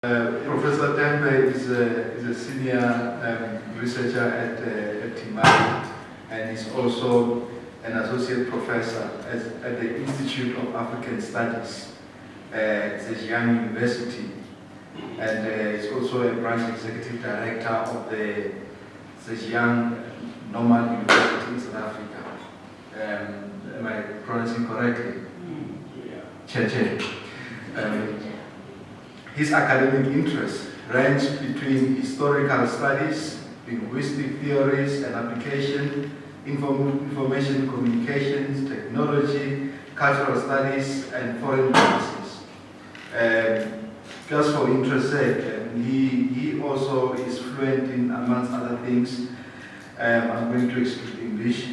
Professor Tembe is a senior researcher at Tembe, and is also an associate professor at the Institute of African Studies at Zhejiang University, and is also a branch executive director of the Zhejiang Normal University in South Africa. Am I pronouncing correctly? Cheche. His academic interests range between historical studies, linguistic theories and application, information communications, technology, cultural studies, and foreign policies. Just for interest's sake, he also is fluent in, amongst other things, I'm going to speak English.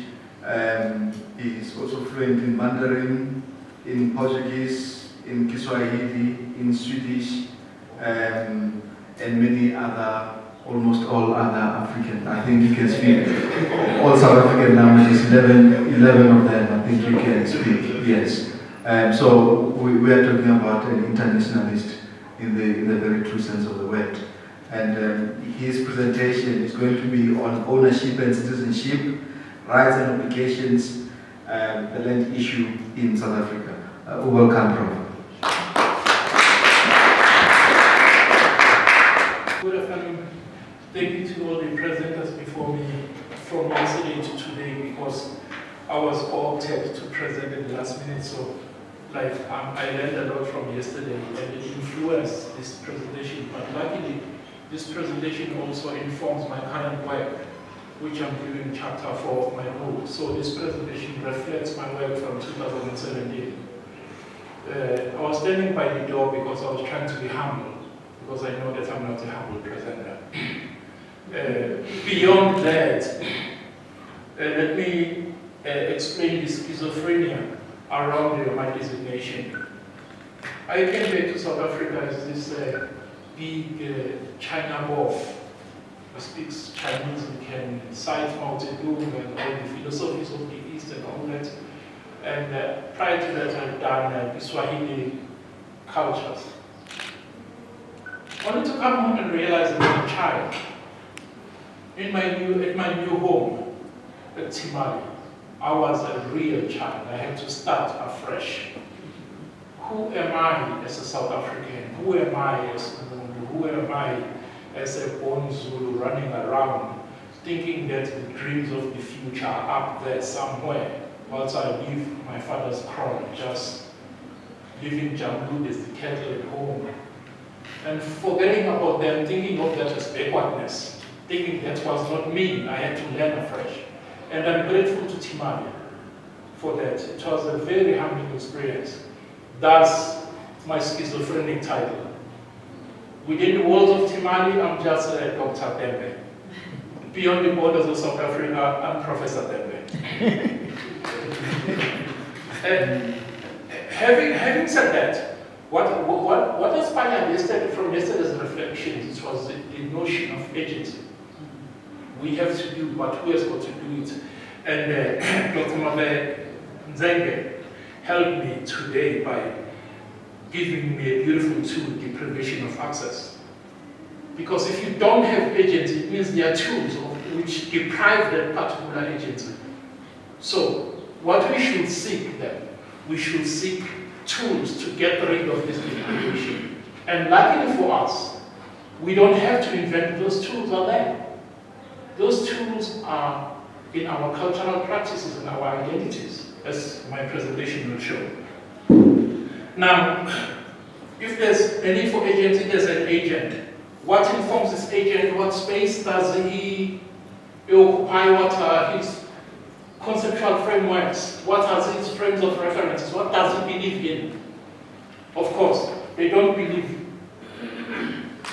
He is also fluent in Mandarin, in Portuguese, in Kiswahili, in Swedish, and many other, almost all other African. I think you can speak all South African languages, 11 of them I think you can speak, yes. So we are talking about an internationalist in the very true sense of the word. And his presentation is going to be on ownership and citizenship, rights and obligations, the land issue in South Africa. Welcome, Prof. Good afternoon. Thank you to all the presenters before me from yesterday to today, because I was opted to present in the last minute, so I learned a lot from yesterday and it influenced this presentation. But luckily, this presentation also informs my current work, which I'm doing chapter 4 of my book. So this presentation reflects my work from 2017. I was standing by the door because I was trying to be humble, because I know that I'm not a humble presenter. Beyond that, let me explain the schizophrenia around my designation. I came back to South Africa as this big China buff who speaks Chinese and can cite Mao Zedong and all the philosophies of the East and all that. And prior to that, I've done the Swahili cultures. I wanted to come home and realize that as a child, at my new home at Timali, I was a real child. I had to start afresh. Who am I as a South African? Who am I as a Zulu? Who am I as a born Zulu running around thinking that the dreams of the future are up there somewhere, whilst I leave my father's crown, just leaving Jambu as the cattle at home, and forgetting about them, thinking of that as backwardness, thinking that was not me. I had to learn afresh. And I'm grateful to Timali for that. It was a very humbling experience. That's my schizophrenic title. Within the walls of Timali, I'm just Dr. Tembe. Beyond the borders of South Africa, I'm Professor Tembe. And having said that, what inspired from yesterday's reflections was the notion of agency. We have to do, but who has got to do it? And Dr. Mabe Nzenge helped me today by giving me a beautiful tool, the provision of access. Because if you don't have agency, it means there are tools which deprive that particular agency. So what we should seek then, we should seek tools to get rid of this deprivation. And luckily for us, we don't have to invent those tools are there. Those tools are in our cultural practices and our identities, as my presentation will show. Now, if there's a need for agency, there's an agent. What informs this agent? What space does he occupy? What are his conceptual frameworks? What are his frames of references? What does he believe in? Of course, they don't believe.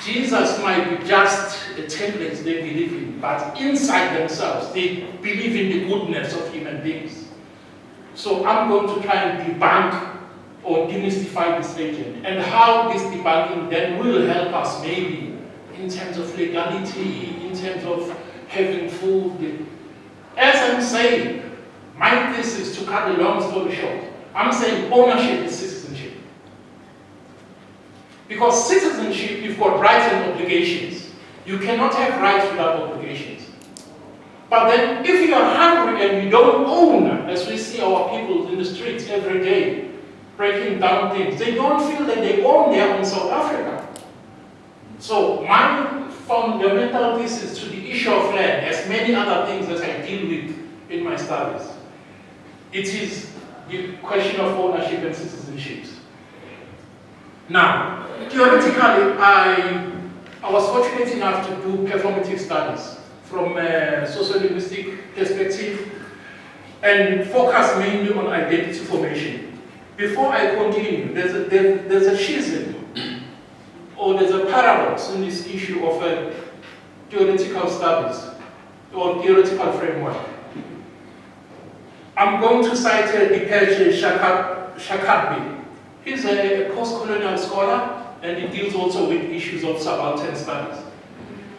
Jesus might be just a template they believe in, but inside themselves, they believe in the goodness of human beings. So I'm going to try and debunk or demystify this agent, and how this debunking then will help us maybe in terms of legality, in terms of having food. As I'm saying, my thesis, to cut a long story short, I'm saying ownership is citizenship. Because citizenship, you've got rights and obligations. You cannot have rights without obligations. But then if you are hungry and you don't own, as we see our people in the streets every day, breaking down things, they don't feel that they own their own South Africa. So my fundamental thesis to the issue of land, as many other things that I deal with in my studies, it is the question of ownership and citizenship. Now, theoretically, I was fortunate enough to do performative studies from a socio-linguistic perspective and focus mainly on identity formation. Before I continue, there's a schism or there's a paradox in this issue of theoretical studies or theoretical framework. I'm going to cite Dipesh Shakadbi. He's a post-colonial scholar and he deals also with issues of subaltern studies.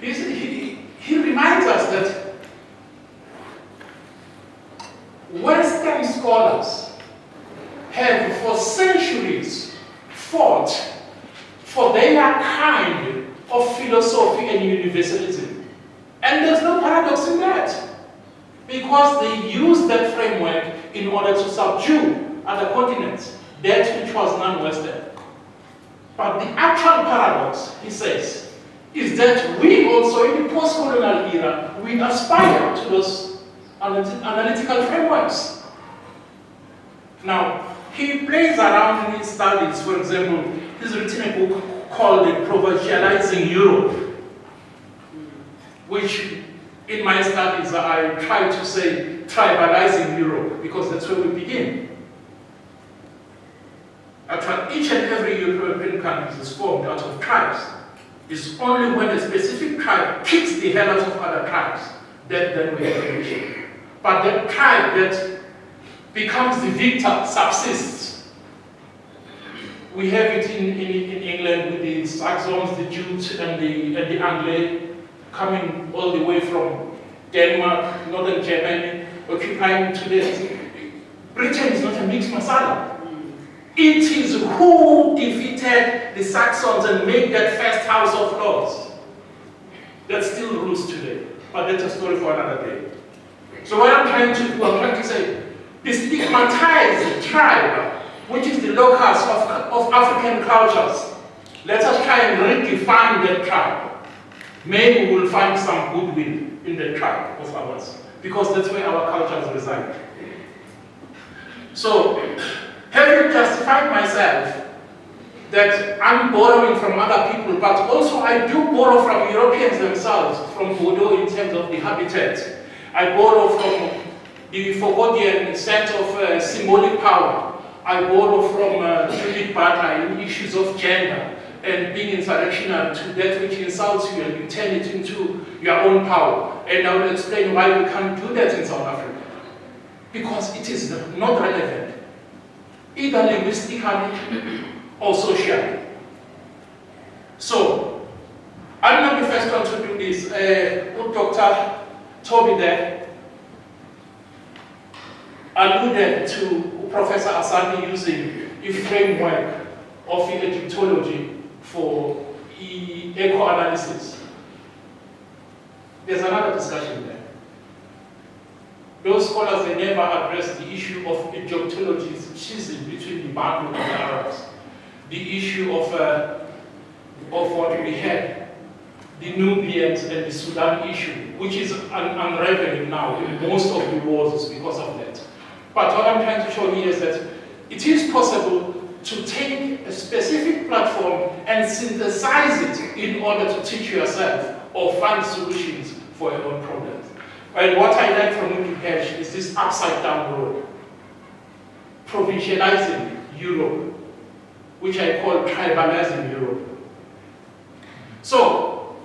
He reminds us that Western scholars have for centuries fought for their kind of philosophy and universalism. And there's no paradox in that, because they used that framework in order to subdue other continents, that which was non-Western. But the actual paradox, he says, is that we also, in the post-colonial era, we aspire to those analytical frameworks. Now, he plays around in his studies. For example, he's written a book called Provincializing Europe, which in my studies I try to say tribalizing Europe, because that's where we begin. Actually, each and every European country is formed out of tribes. It's only when a specific tribe kicks the hell out of other tribes that then we have a nation. But the tribe that becomes the victor subsists. We have it in England with the Saxons, the Jutes, and the Angles coming all the way from Denmark, northern Germany, occupying today. Britain is not a mixed masala. It is who defeated the Saxons and made that first House of Lords that still rules today. But that's a story for another day. So what I'm trying to do, I'm trying to say, the stigmatized tribe, which is the locus of African cultures, let us try and redefine that tribe. Maybe we'll find some goodwill in the tribe of ours, because that's where our cultures reside. So, having justified myself that I'm borrowing from other people, but also I do borrow from Europeans themselves, from Bordeaux in terms of the habitat. I borrow from the Fogodian sense of symbolic power. I borrow from Judith Butler in issues of gender and being insurrectional to that which insults you, and you turn it into your own power. And I will explain why we can't do that in South Africa. Because it is not relevant, either linguistically or socially. So, I'm not the first one to do this. Dr. Toby there alluded to Professor Asante using a framework of Egyptology for eco-analysis. There's another discussion there. Those scholars, they never address the issue of Egyptology's schism between the Bantu and the Arabs. The issue of what we had, the Nubians and the Sudan issue, which is unraveling now in most of the wars is because of that. But what I'm trying to show here is that it is possible to take a specific platform and synthesize it in order to teach yourself or find solutions for your own problems. And what I like from Wikipedia is this upside down road. Provincializing Europe, which I call tribalizing Europe. So,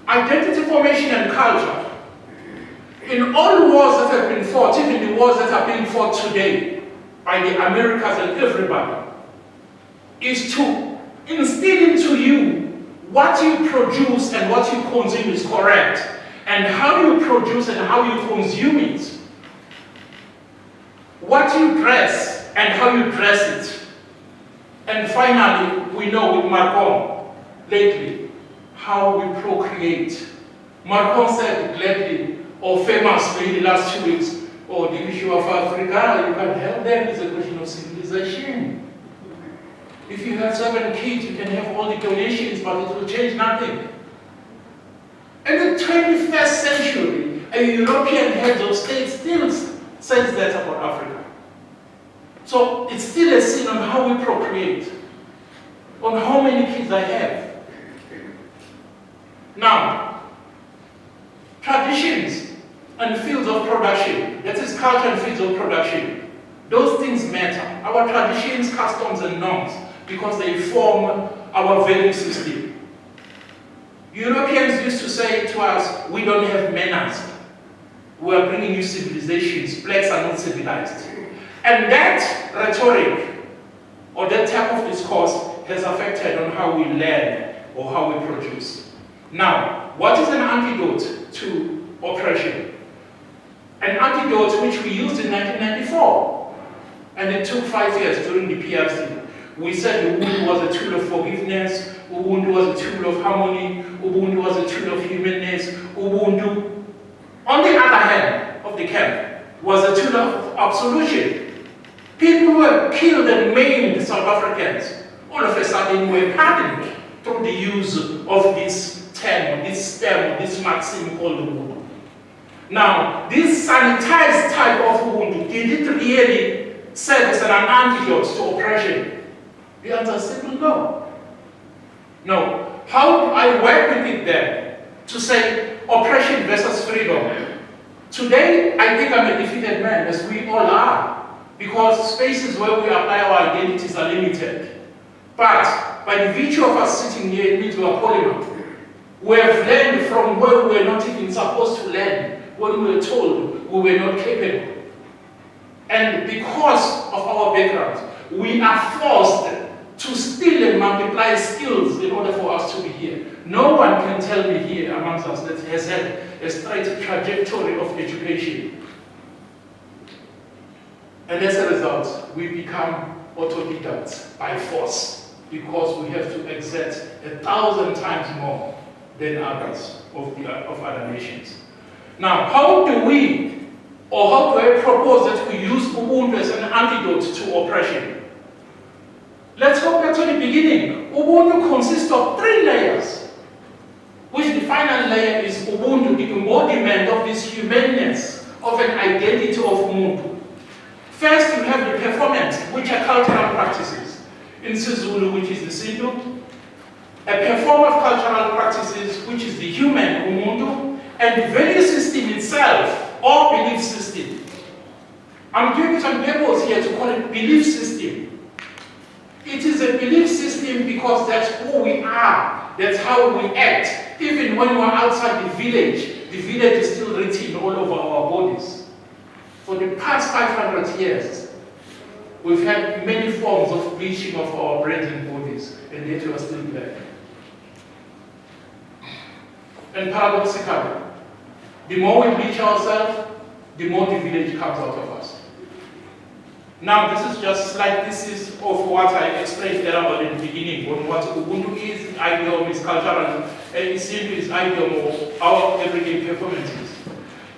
identity formation and culture, in all wars that have been fought, even the wars that are being fought today by the Americans and everybody, is to instill into you what you produce and what you consume is correct, and how you produce and how you consume it. What you dress and how you dress it. And finally, we know with Marcon lately how we procreate. Marcon said gladly or famously in the last 2 weeks, the issue of Africa, you can help them, is a question of civilization. If you have 7 kids, you can have all the donations, but it will change nothing. In the 21st century, a European head of state still says that about Africa. So it's still a sin on how we procreate, on how many kids I have. Now, traditions and fields of production, that is culture and fields of production, those things matter. Our traditions, customs and norms, because they form our value system. Europeans used to say to us, we don't have manners. We are bringing you civilizations. Blacks are not civilized. And that rhetoric, or that type of discourse, has affected on how we learn or how we produce. Now, what is an antidote to oppression? An antidote which we used in 1994, and it took 5 years during the PRC. We said Ubuntu was a tool of forgiveness, Ubuntu was a tool of harmony, Ubuntu was a tool of humanness, Ubuntu, on the other hand of the camp, was a tool of absolution. People were killed and maimed, South Africans, all of a sudden were pardoned through the use of this term, this stem, this maxim called Ubuntu. Now, this sanitized type of Ubuntu, did it really serve as an antidote to oppression? The answer is simple no. No. How do I work with it then to say oppression versus freedom? Today, I think I'm a defeated man, as we all are, because spaces where we apply our identities are limited. But by the virtue of us sitting here, it means we are polymath. We have learned from where we were not even supposed to learn, when we were told we were not capable. And because of our backgrounds, we are forced to steal and multiply skills in order for us to be here. No one can tell me here amongst us that has had a straight trajectory of education. And as a result, we become autodidacts by force, because we have to exert 1,000 times more than others of other nations. Now, how do we, or how do I propose that we use Ubuntu as an antidote to oppression? Let's go back to the beginning. Ubuntu consists of 3 layers, which the final layer is Ubuntu, the embodiment of this humanness, of an identity of Ubuntu. First, you have the performance, which are cultural practices. In Sizulu, which is the Sintu, a perform of cultural practices, which is the human Ubuntu, and the value system itself, or belief system. I'm doing it on purpose here to call it belief system. It is a belief system because that's who we are, that's how we act. Even when we're outside the village is still written all over our bodies. For the past 500 years, we've had many forms of bleaching of our brains and bodies, and yet we are still black. And paradoxically, the more we bleach ourselves, the more the village comes out of us. Now, this is just like pieces of what I explained earlier in the beginning, on what Ubuntu is, idiom is cultural, and Isintu is idiom of our everyday performances.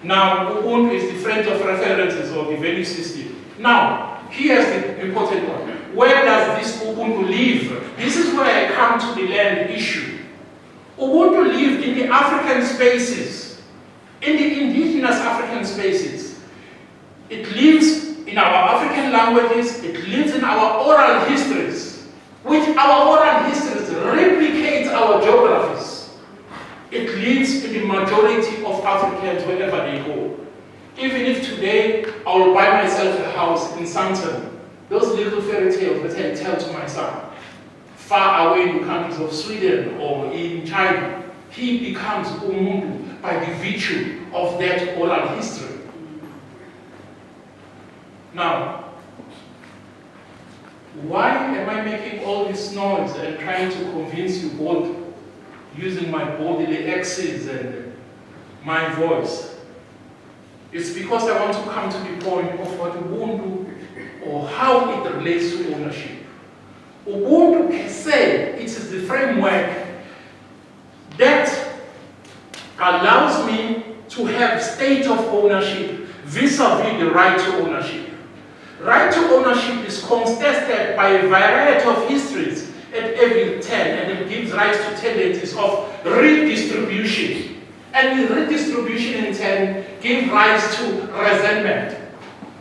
Now, Ubuntu is the frame of references of the value system. Now, here's the important one. Where does this Ubuntu live? This is where I come to the land issue. Ubuntu lived in the African spaces, in the indigenous African spaces. It lives in our African languages, it lives in our oral histories, which our oral histories replicate our geographies. It lives in the majority of Africans wherever they go. Even if today I will buy myself a house in Sandton, those little fairy tales that I tell to my son, far away in the countries of Sweden or in China, he becomes Umundu by the virtue of that oral history. Now, why am I making all this noise and trying to convince you both using my bodily axes and my voice? It's because I want to come to the point of what Ubuntu, or how it relates to ownership. Ubuntu per se, it is the framework that allows me to have state of ownership vis-a-vis the right to ownership. Right to ownership is contested by a variety of histories at every turn, and it gives rise to tendencies of redistribution. And the redistribution in turn gives rise to resentment.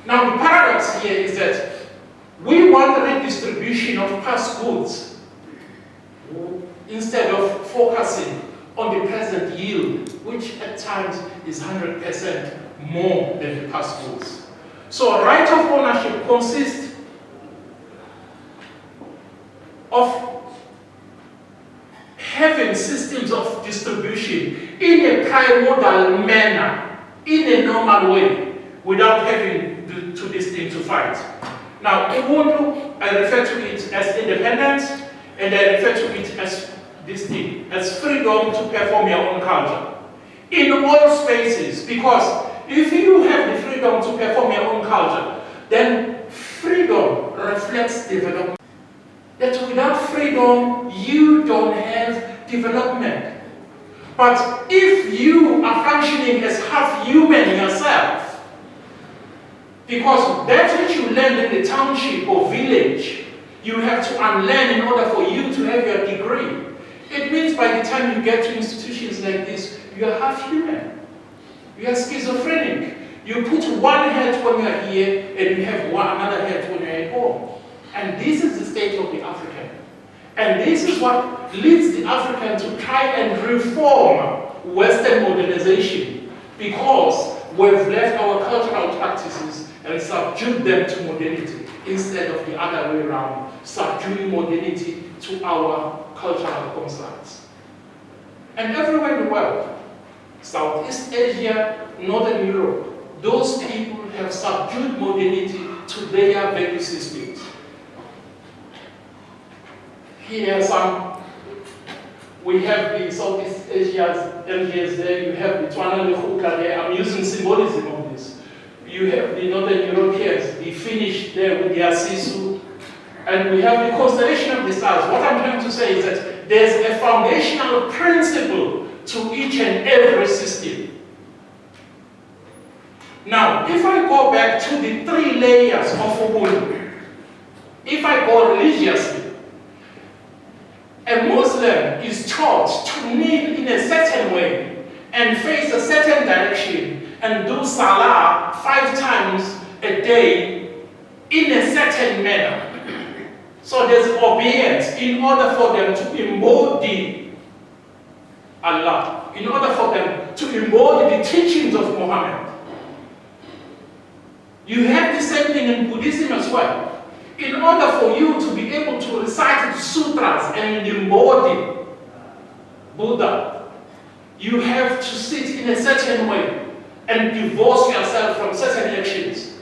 Now the paradox here is that we want redistribution of past goods instead of focusing on the present yield, which at times is 100% more than the past goods. So right of ownership consists of having systems of distribution in a primordial manner, in a normal way, without having to this thing to fight. Now, Ubuntu, I refer to it as independence, and I refer to it as this thing, as freedom to perform your own culture. In all spaces, because if you have the freedom to perform your own culture, then freedom reflects development. That without freedom, you don't have development. But if you are functioning as half human yourself, because that which you learned in the township or village, you have to unlearn in order for you to have your degree. It means by the time you get to institutions like this, you are half human. You are schizophrenic. You put one hat when you are here, and you have another hat when you are at home. And this is the state of the African. And this is what leads the African to try and reform Western modernization, because we've left our cultural practices and subdued them to modernity instead of the other way around, subduing modernity to our cultural constructs. And everywhere in the world, Southeast Asia, Northern Europe, those people have subdued modernity to their value systems. Here we have the Southeast Asia's there, you have the Tswana Lekgotla there. I'm using symbolism of this. You have the Northern Europeans, the Finnish there with their Sisu, and we have the constellation of the stars. What I'm trying to say is that there's a foundational principle to each and every system. Now, if I go back to the three layers of Ubuntu, if I go religiously, a Muslim is taught to kneel in a certain way and face a certain direction and do salah 5 times a day in a certain manner. So there's obedience in order for them to embody Allah, in order for them to embody the teachings of Muhammad. You have the same thing in Buddhism as well. In order for you to be able to recite the sutras and embody Buddha, you have to sit in a certain way and divorce yourself from certain actions.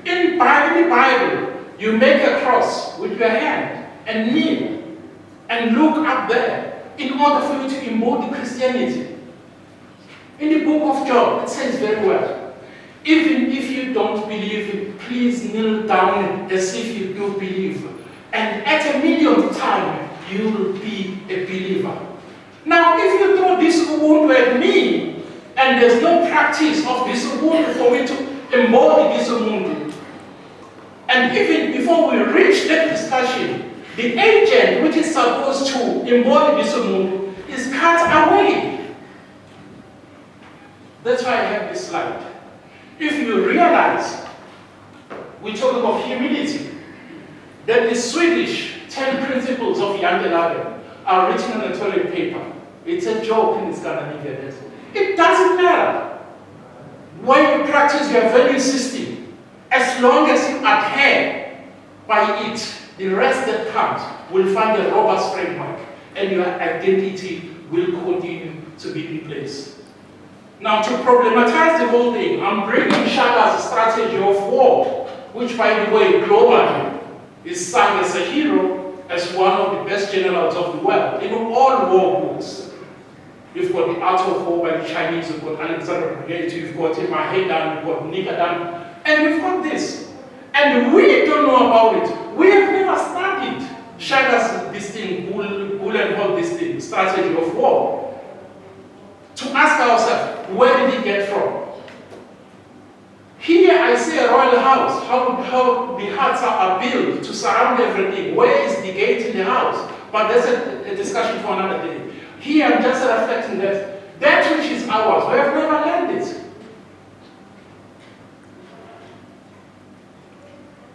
In the Bible, you make a cross with your hand and kneel and look up there in order for you to embody Christianity. In the book of Job, it says very well, even if you don't believe, please kneel down as if you do believe. And at a millionth time, you will be a believer. Now, if you throw this Ubuntu at me, and there's no practice of this Ubuntu for me to embody this Ubuntu, and even before we reach that discussion, the agent which is supposed to embody this Ubuntu is cut away. That's why I have this slide. If you realize, we're talking of humility, that the Swedish 10 principles of Jantelaren are written on a toilet paper. It's a joke in Scandinavia. It doesn't matter when you practice your value system, as long as you adhere by it, the rest that comes will find a robust framework, and your identity will continue to be in place. Now, to problematize the whole thing, I'm bringing Shaga's strategy of war, which, by the way, globally is sung as a hero, as one of the best generals of the world. In all war books, you've got the Art of War by the Chinese, you've got Alexander Brigade, you've got Mahedan, you've got Nikadan, and you've got this. And we don't know about it. We have never studied Where did it get from? Here I see a royal house, how the huts are built to surround everything. Where is the gate in the house? But that's a discussion for another day. Here I'm just reflecting that which is ours, we have never learned it.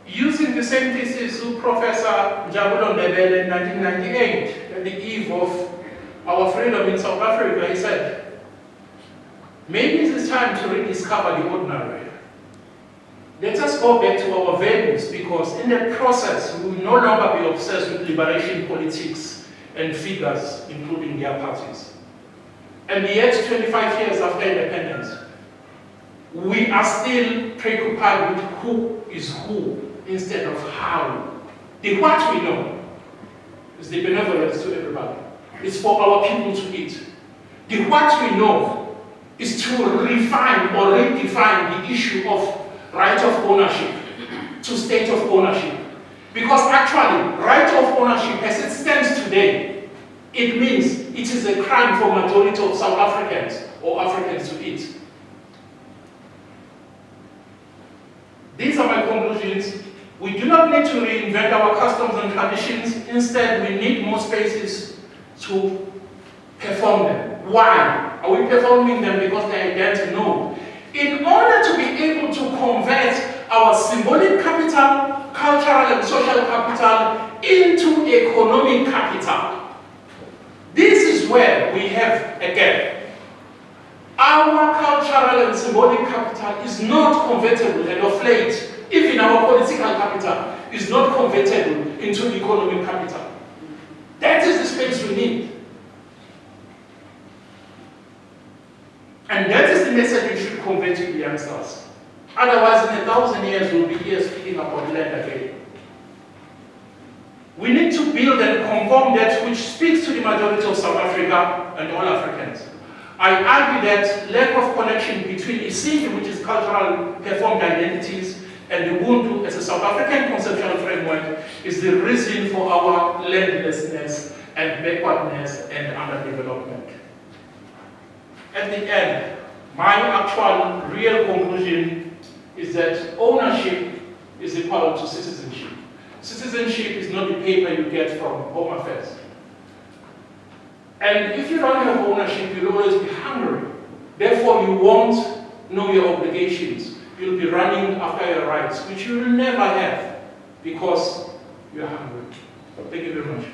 Using the same thesis of Professor Jabulo Ndebele in 1998, at the eve of our freedom in South Africa, he said, maybe it is time to rediscover the ordinary. Let us go back to our values, because in that process, we will no longer be obsessed with liberation politics and figures, including their parties. And yet, 25 years after independence, we are still preoccupied with who is who instead of how. The what we know is the benevolence to everybody. It's for our people to eat. The what we know is to refine or redefine the issue of right of ownership to state of ownership. Because actually, right of ownership as it stands today, it means it is a crime for majority of South Africans or Africans to eat. These are my conclusions. We do not need to reinvent our customs and traditions. Instead, we need more spaces to perform them. Why? Are we performing them because they are identical? No. In order to be able to convert our symbolic capital, cultural and social capital into economic capital, this is where we have a gap. Our cultural and symbolic capital is not convertible, and of late, even our political capital is not convertible into economic capital. That is the space we need. And that is the message we should convey to the youngsters. Otherwise, in 1,000 years, we'll be here speaking about land again. We need to build and conform that which speaks to the majority of South Africa and all Africans. I argue that lack of connection between Isiki, which is cultural performed identities, and the Ubuntu as a South African conceptual framework is the reason for our landlessness and backwardness and underdevelopment. At the end, my actual real conclusion is that ownership is equal to citizenship. Citizenship is not the paper you get from Home Affairs. And if you don't have ownership, you'll always be hungry. Therefore, you won't know your obligations. You'll be running after your rights, which you will never have because you're hungry. Thank you very much.